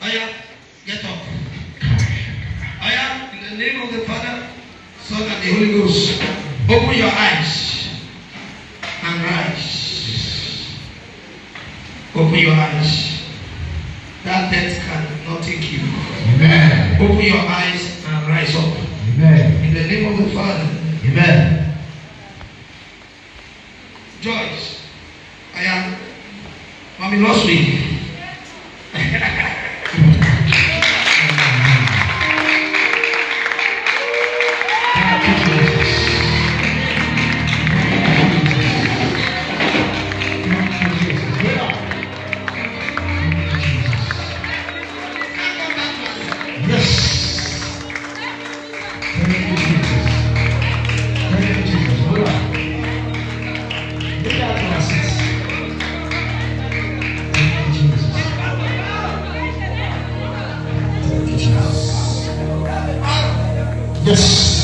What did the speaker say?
Aya, get up. Aya, in the name of the Father, Son, and the Holy Ghost, open your eyes and rise. Open your eyes. That death cannot take you. Amen. Open your eyes and rise up. Amen. In the name of the Father. Amen. Joyce, I am Mommy lost me. Yes.